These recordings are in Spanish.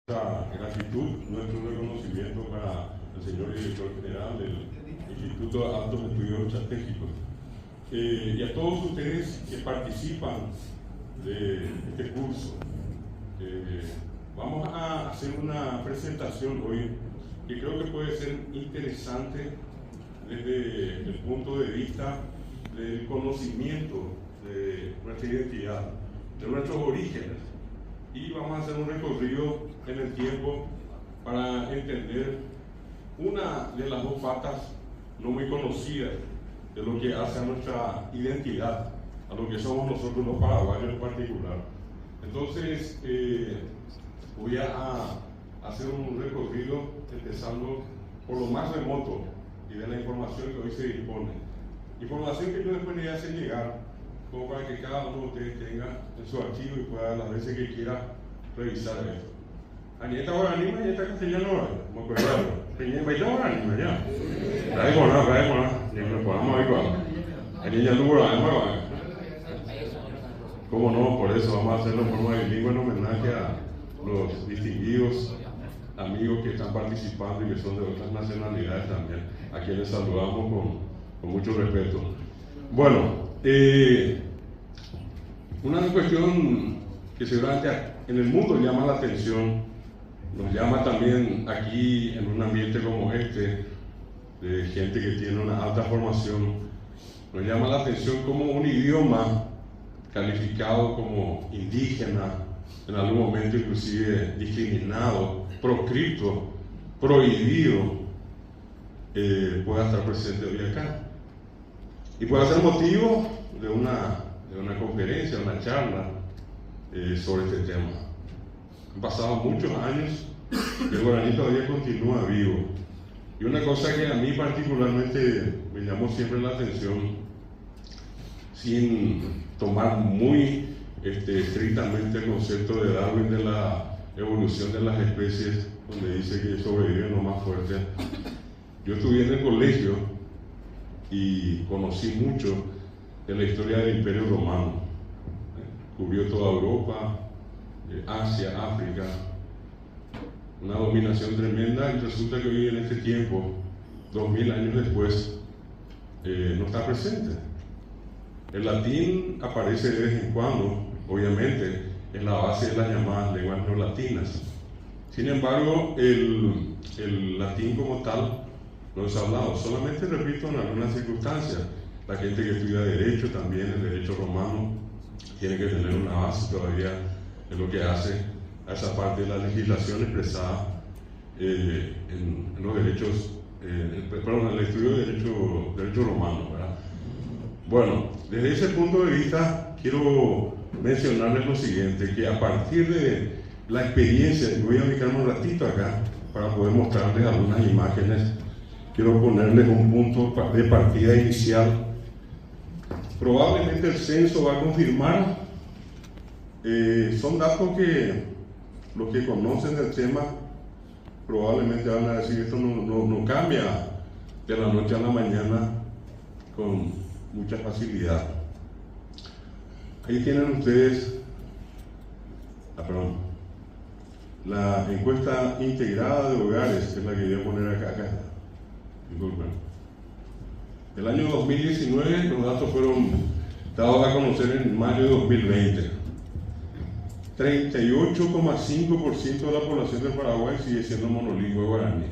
gratitud, nuestro reconocimiento para el señor director general del Instituto de Altos Estudios Estratégicos y a todos ustedes que participan de este curso. Vamos a hacer una presentación hoy que creo que puede ser interesante desde el punto de vista del conocimiento de nuestra identidad, de nuestros orígenes, y vamos a hacer un recorrido en el tiempo para entender una de las dos patas no muy conocidas de lo que hace a nuestra identidad, a lo que somos nosotros los paraguayos en particular. Entonces voy a hacer un recorrido empezando por lo más remoto y de la información que hoy se dispone, información que yo después le voy a hacer llegar como para que cada uno de ustedes tenga en su archivo y pueda las veces que quiera revisar esto. Añeta Guaraní, Añeta Castellano, me acuerdo. Añeta Guaraní, ya. ¿Cómo no? Por eso vamos a hacerlo en forma bilingüe en homenaje a los distinguidos amigos que están participando y que son de otras nacionalidades también, a quienes saludamos con mucho respeto. Bueno, una cuestión que seguramente en el mundo llama la atención, nos llama también aquí en un ambiente como este, de gente que tiene una alta formación, nos llama la atención como un idioma calificado como indígena, en algún momento inclusive discriminado, proscripto, prohibido, pueda estar presente hoy acá. Y puede ser motivo de una conferencia, una charla sobre este tema. Han pasado muchos años y el guaraní todavía continúa vivo. Y una cosa que a mí particularmente me llamó siempre la atención, sin tomar muy estrictamente el concepto de Darwin de la evolución de las especies, donde dice que sobreviven los más fuertes. Yo estudié en el colegio y conocí mucho de la historia del Imperio Romano. Cubrió toda Europa, Asia, África, una dominación tremenda, y resulta que hoy en este tiempo, 2000 años después, no está presente. El latín aparece de vez en cuando, obviamente, en la base de las llamadas lenguas neolatinas. Sin embargo, el latín como tal no es hablado, solamente, repito, en algunas circunstancias. La gente que estudia Derecho también, el Derecho romano, tiene que tener una base todavía en lo que hace a esa parte de la legislación expresada en los derechos, en el estudio de derecho romano, ¿verdad? Bueno, desde ese punto de vista quiero mencionarles lo siguiente, que a partir de la experiencia, voy a ubicarme un ratito acá para poder mostrarles algunas imágenes. Quiero ponerles un punto de partida inicial. Probablemente el censo va a confirmar, son datos que los que conocen el tema probablemente van a decir esto no cambia de la noche a la mañana con mucha facilidad. Ahí tienen ustedes la encuesta integrada de hogares, que es la que voy a poner acá. Disculpen. El año 2019 los datos fueron dados a conocer en mayo de 2020. 38,5% de la población de Paraguay sigue siendo monolingüe guaraní.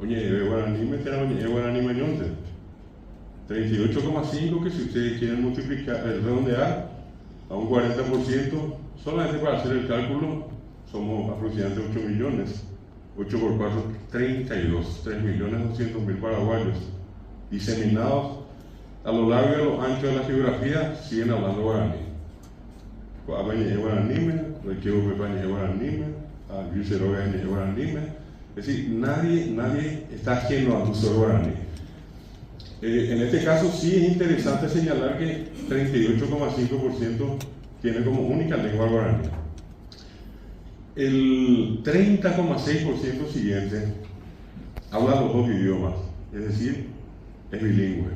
Oye, guaraní me entera, guaraní mañonte. 38,5%, que si ustedes quieren multiplicar, redondear a un 40%, solamente para hacer el cálculo, somos aproximadamente 8 millones. 8 por 4, 32, 3.200.000 paraguayos diseminados a lo largo y a lo ancho de la geografía siguen hablando guaraní. Es decir, nadie está ajeno al uso del guaraní. En este caso sí es interesante señalar que 38,5% tiene como única lengua el guaraní. El 30,6% siguiente habla los dos idiomas, es decir, es bilingüe.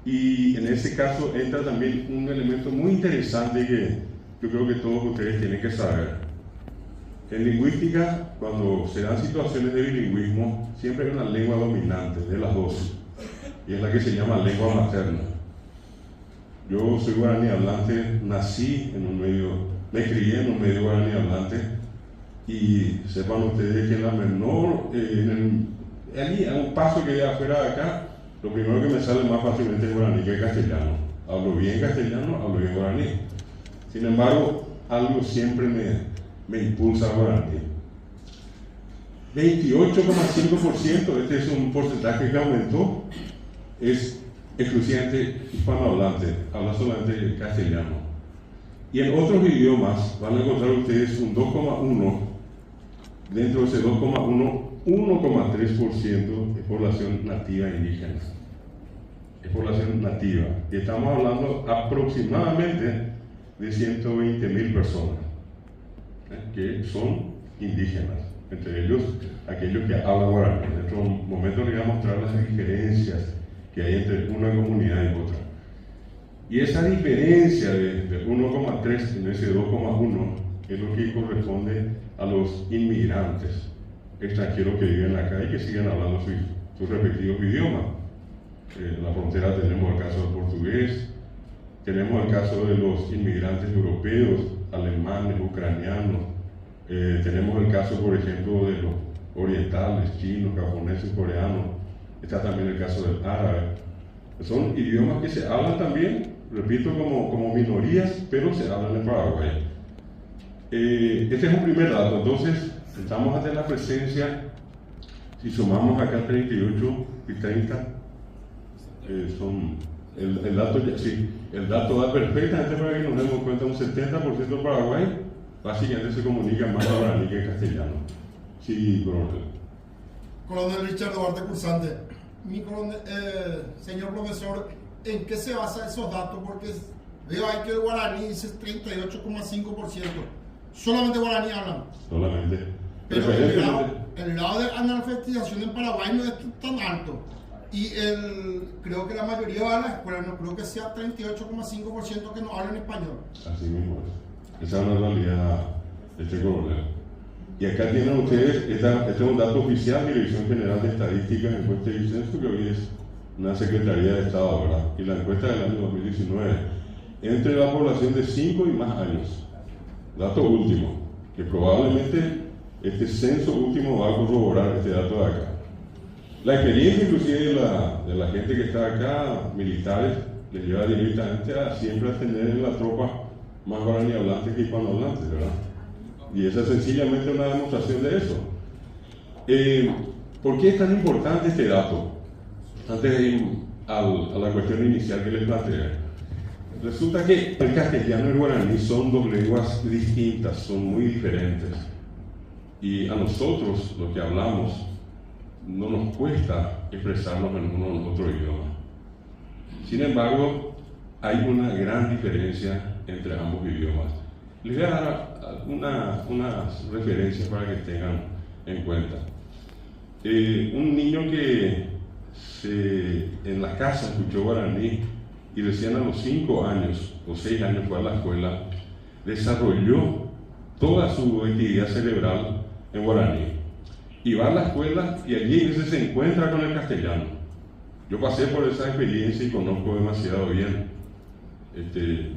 Y en ese caso entra también un elemento muy interesante que yo creo que todos ustedes tienen que saber. En lingüística, cuando se dan situaciones de bilingüismo, siempre hay una lengua dominante de las dos, y es la que se llama lengua materna. Yo soy guaraní hablante, nací en un medio, me crié en un medio guaraní hablante, y sepan ustedes que en la menor, allí a un paso que hay afuera de acá, lo primero que me sale más fácilmente es guaraní que castellano. Hablo bien castellano, hablo bien guaraní. Sin embargo, algo siempre me impulsa a guaraní. 28,5%, este es un porcentaje que aumentó, es exclusivamente hispanohablante, habla solamente castellano. Y en otros idiomas van a encontrar ustedes un 2,1, dentro de ese 2,1, 1,3% es población nativa indígena. Es población nativa. Y estamos hablando aproximadamente de 120.000 personas que son indígenas, entre ellos aquellos que hablan guaraní. En otro momento les voy a mostrar las diferencias que hay entre una comunidad y otra. Y esa diferencia de 1,3 en ese 2,1 es lo que corresponde a los inmigrantes extranjeros que viven acá y que siguen hablando sus respectivos idiomas. En la frontera tenemos el caso del portugués, tenemos el caso de los inmigrantes europeos, alemanes, ucranianos, tenemos el caso, por ejemplo, de los orientales, chinos, japoneses, coreanos, está también el caso del árabe. Son idiomas que se hablan también, repito, como minorías, pero se hablan en Paraguay. Este es un primer dato. Entonces, estamos ante la presencia, si sumamos acá 38 y 30, son el dato, sí, el dato da perfectamente para que nos demos cuenta, un 70% de Paraguay básicamente se comunica más guaraní que castellano. Sí, coronel. Coronel Richard Duarte Cursante. Señor profesor, ¿en qué se basan esos datos? Porque veo ahí que el guaraní dice 38,5%. Solamente guaraní hablan. Solamente. Pero el grado de analfabetización en Paraguay no es tan alto. Y creo que la mayoría va a la escuela, no creo que sea 38,5% que no hablan español. Así mismo es. Esa es la realidad, coronel. Y acá tienen ustedes, este es un dato oficial de la Dirección General de Estadísticas, Encuesta y Censo, que hoy es una Secretaría de Estado, ¿verdad? Y la encuesta del año 2019, entre la población de 5 y más años. Dato último, que probablemente este censo último va a corroborar este dato de acá. La experiencia inclusive de la gente que está acá, militares, les lleva directamente siempre a tener en la tropa más guaraní hablantes que hispanohablantes, ¿verdad? Y esa es sencillamente una demostración de eso. ¿Por qué es tan importante este dato? Antes de ir a la cuestión inicial que les planteé. Resulta que el castellano y el guaraní son dos lenguas distintas, son muy diferentes. Y a nosotros, los que hablamos, no nos cuesta expresarnos en uno o en otro idioma. Sin embargo, hay una gran diferencia entre ambos idiomas. Les voy a dar unas referencias para que tengan en cuenta. Un niño que en la casa escuchó guaraní y recién a los 5 años o 6 años fue a la escuela, desarrolló toda su actividad cerebral en guaraní. Y va a la escuela y allí se encuentra con el castellano. Yo pasé por esa experiencia y conozco demasiado bien.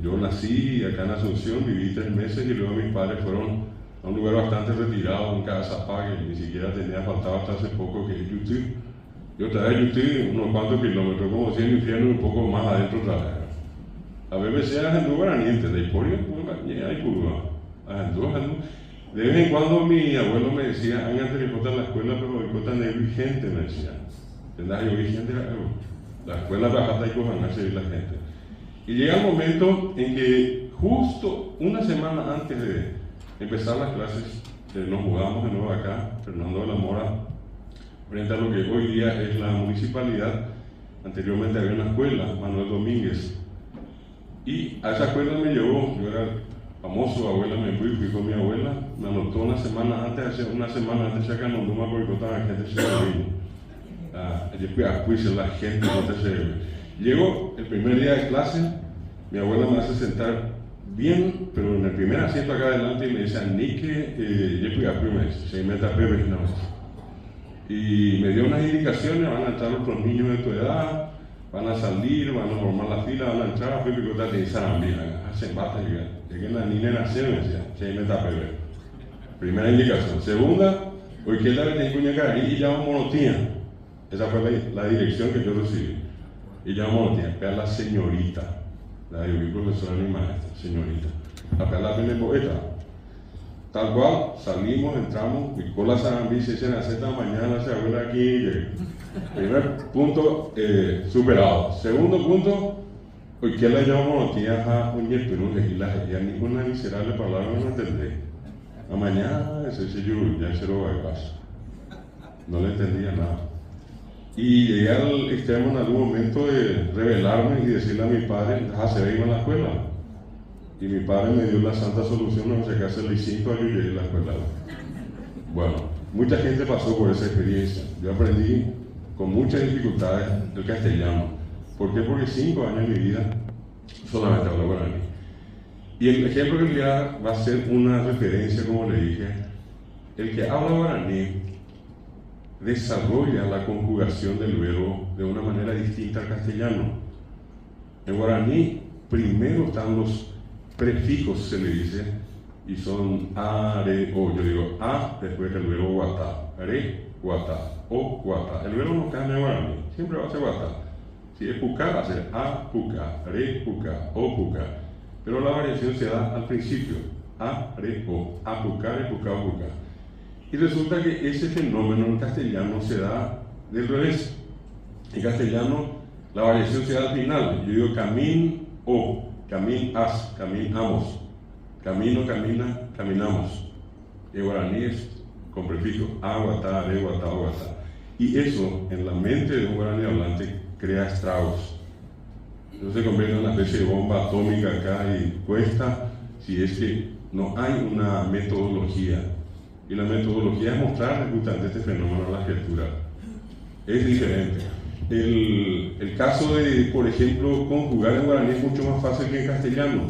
Yo nací acá en Asunción, viví 3 meses y luego mis padres fueron a un lugar bastante retirado, en Cazapá, que ni siquiera faltaba hasta hace poco, que es Yutí. Yo traía Yutí unos cuantos kilómetros, como si en el infierno, un poco más adentro otra vez. A BBC es guaraní, ¿entendéis? Por ahí hay curva. De vez en cuando mi abuelo me decía, hagan tricota en la escuela, pero tricota no es vigente, me decía. ¿Entendés? Yo vigente, la escuela bajata y cojan a seguir la gente. Y llega el momento en que justo una semana antes de empezar las clases, nos mudamos de nuevo acá, Fernando de la Mora, frente a lo que hoy día es la municipalidad. Anteriormente había una escuela, Manuel Domínguez, y a esa escuela me llevó, yo era famoso, abuela me fui con mi abuela, me anotó una semana antes ya que no me acuerdo la gente se vino. Después la gente no se. Llego el primer día de clase, mi abuela me hace sentar bien, pero en el primer asiento acá adelante me dicen, Nike, yo fui a primero, se meta Pepe, no. Y me dio unas indicaciones, van a entrar otros niños de tu edad, van a salir, van a formar la fila, van a entrar a Pepe Cota de Sarambia, hacen bata y que la niña nació, me decía, se meta Pepe. Primera indicación. Segunda, hoy que la que tengo y ya monotía. Esa fue la dirección que yo recibí. Y ya monotía, pero la señorita, la de mi profesora ni maestra, señorita. La pena poeta. Tal cual, salimos, entramos, mi cola Sarambí, se hicieron a Z mañana, se abre aquí y llegué. Primer punto superado. Segundo punto, hoy que la llamamos monotía a un yerperú, y la ninguna miserable palabra no entendí. A mañana ese yuru, ya se lo va a pasar. No le entendía nada. Y llegué al extremo en algún momento de rebelarme y decirle a mi padre, se ve iba a la escuela. Y mi padre me dio la santa solución, no sé qué hacerle 5 años y llegué a la escuela. Bueno, mucha gente pasó por esa experiencia. Yo aprendí con muchas dificultades el castellano. ¿Por qué? Porque 5 años de mi vida solamente hablo guaraní. Y el ejemplo que le voy a dar va a ser una referencia, como le dije. El que habla guaraní desarrolla la conjugación del verbo de una manera distinta al castellano. En guaraní, primero están los prefijos, se le dice, y son a, re, o. Yo digo a, después el verbo guatá, re, guatá, o, guatá. El verbo no cambia en guaraní, siempre va a ser guatá. Si es pucá, va a ser a, pucá, re, pucá, o, pucá. Pero la variación se da al principio, a, re, o, a, pucá, re, pucá, o, pucá. Y resulta que ese fenómeno en castellano se da del revés. En castellano la variación se da al final. Yo digo camin, o, camin, as, caminamos. Camino, camina, caminamos. En guaraní es con prefijo a, guatá, re, guatá, o, guatá. Y eso en la mente de un guaraní hablante crea estragos. No se convierte en una especie de bomba atómica acá y cuesta si es que no hay una metodología. Y la metodología es mostrar justamente este fenómeno a la escritura. Es diferente. El caso de, por ejemplo, conjugar en guaraní es mucho más fácil que en castellano.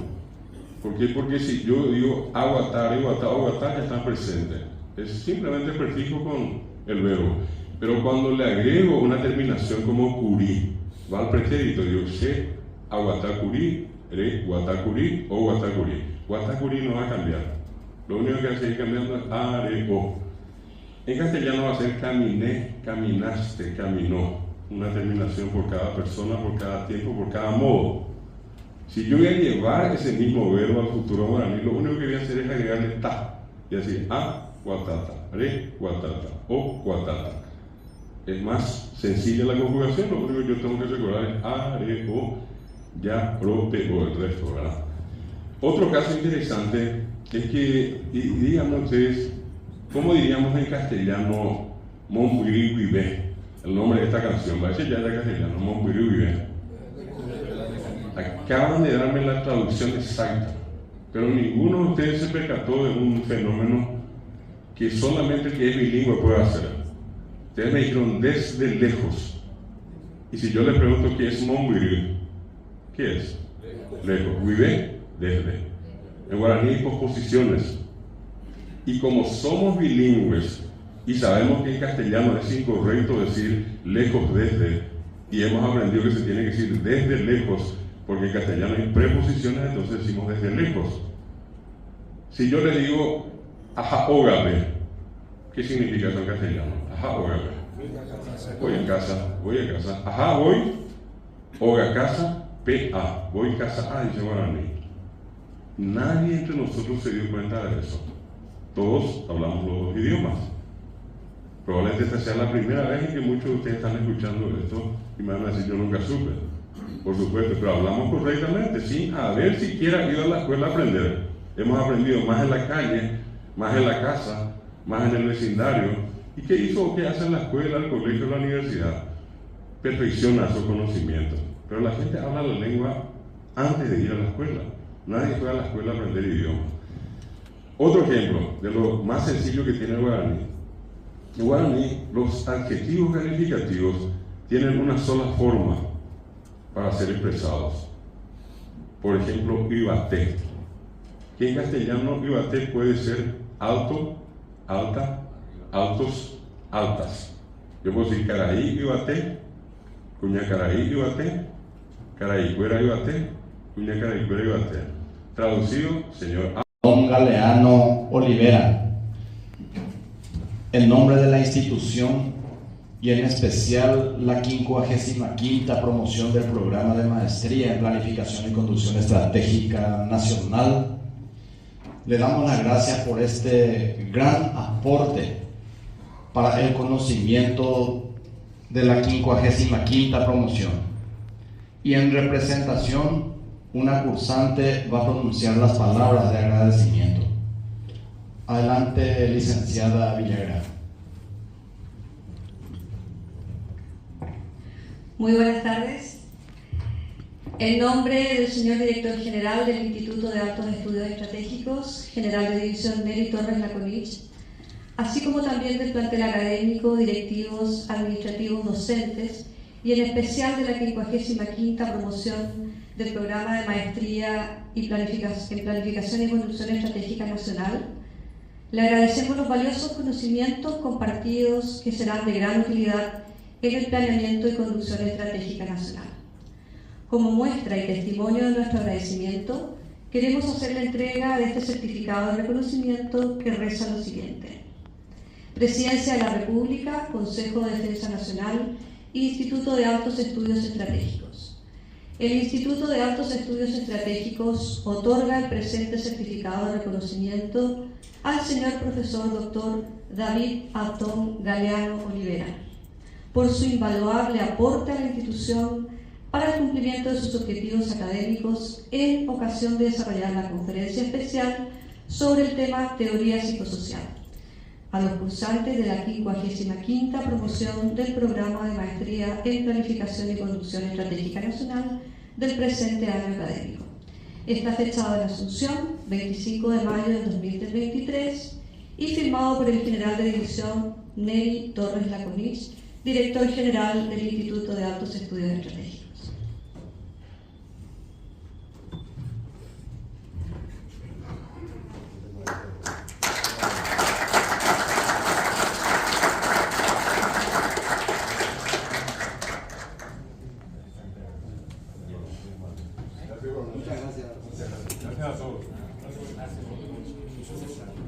¿Por qué? Porque si yo digo aguatar, aguatar, ya están presentes. Es simplemente el prefijo con el verbo. Pero cuando le agrego una terminación como curí, va al pretérito, digo, se, aguatacurí, re, guatacurí o guatacurí. Guatacurí no va a cambiar. Lo único que hay que seguir cambiando es a, re, o. En castellano va a ser caminé, caminaste, caminó. Una terminación por cada persona, por cada tiempo, por cada modo. Si yo voy a llevar ese mismo verbo al futuro guaraní, lo único que voy a hacer es agregarle ta. Y así, a, guatata, re, guatata, o, guatata. Es más sencilla la conjugación, lo único que yo tengo que recordar es a, re, o, ya, pro, te, o, el resto, ¿verdad? Otro caso interesante es que, díganme ustedes, ¿cómo diríamos en castellano Montpellier Vive? El nombre de esta canción, va a decir ya de castellano, Montpellier Vive. Acaban de darme la traducción exacta, pero ninguno de ustedes se percató de un fenómeno que solamente el que es bilingüe puede hacer. Ustedes me dijeron desde lejos. Y si yo les pregunto qué es Montpellier, ¿qué es? Lejos. Vive, desde. En guaraní hay posposiciones. Y como somos bilingües y sabemos que en castellano es incorrecto decir lejos desde, y hemos aprendido que se tiene que decir desde lejos, porque en castellano hay preposiciones, entonces decimos desde lejos. Si yo le digo ajaógape, ¿qué significa eso en castellano? Ajaógape. Voy a casa. Ajá, voy. Oga casa, PA. Voy casa A, dice guaraní. Nadie entre nosotros se dio cuenta de eso. Todos hablamos los dos idiomas. Probablemente esta sea la primera vez en que muchos de ustedes están escuchando esto y me van a decir, yo nunca supe. Por supuesto, pero hablamos correctamente, sin haber siquiera ido a la escuela a aprender. Hemos aprendido más en la calle, más en la casa, más en el vecindario. ¿Y qué hizo o qué hace en la escuela, el colegio, la universidad? Perfecciona su conocimiento. Pero la gente habla la lengua antes de ir a la escuela. Nadie fue a la escuela a aprender idioma. Otro ejemplo de lo más sencillo que tiene el guaraní. En guaraní, los adjetivos calificativos tienen una sola forma para ser expresados. Por ejemplo, ibate. que en castellano Ibaté puede ser alto, alta, altos, altas. Yo puedo decir Caraí, Ibaté, Cuña Caraí, Ibaté, Caraí, Cuera, Ibaté, Cuña Caraí, Cuera, Ibaté. Traducido, señor Don Galeano Olivera, en nombre de la institución y en especial la 55ª promoción del programa de maestría en planificación y conducción estratégica nacional, le damos las gracias por este gran aporte para el conocimiento de la 55ª promoción. Y en representación, una cursante va a pronunciar las palabras de agradecimiento. Adelante, licenciada Villagrán. Muy buenas tardes. En nombre del señor Director General del Instituto de Altos Estudios Estratégicos, General de División Neri Torres Laconich, así como también del plantel académico, directivos, administrativos, docentes, y en especial de la 55ª promoción del programa de maestría en planificación y conducción estratégica nacional, le agradecemos los valiosos conocimientos compartidos que serán de gran utilidad en el planeamiento y conducción estratégica nacional. Como muestra y testimonio de nuestro agradecimiento, queremos hacer la entrega de este certificado de reconocimiento que reza lo siguiente: Presidencia de la República, Consejo de Defensa Nacional, Instituto de Altos Estudios Estratégicos. El Instituto de Altos Estudios Estratégicos otorga el presente certificado de reconocimiento al señor profesor Dr. David Antón Galeano Olivera por su invaluable aporte a la institución para el cumplimiento de sus objetivos académicos en ocasión de desarrollar la conferencia especial sobre el tema Teoría Psicosocial a los cursantes de la 55ª promoción del programa de maestría en planificación y conducción estratégica nacional del presente año académico. Está fechado en Asunción, 25 de mayo del 2023, y firmado por el general de división Neri Torres Laconich, director general del Instituto de Altos Estudios Estratégicos. Muchas gracias. Gracias a todos. Gracias.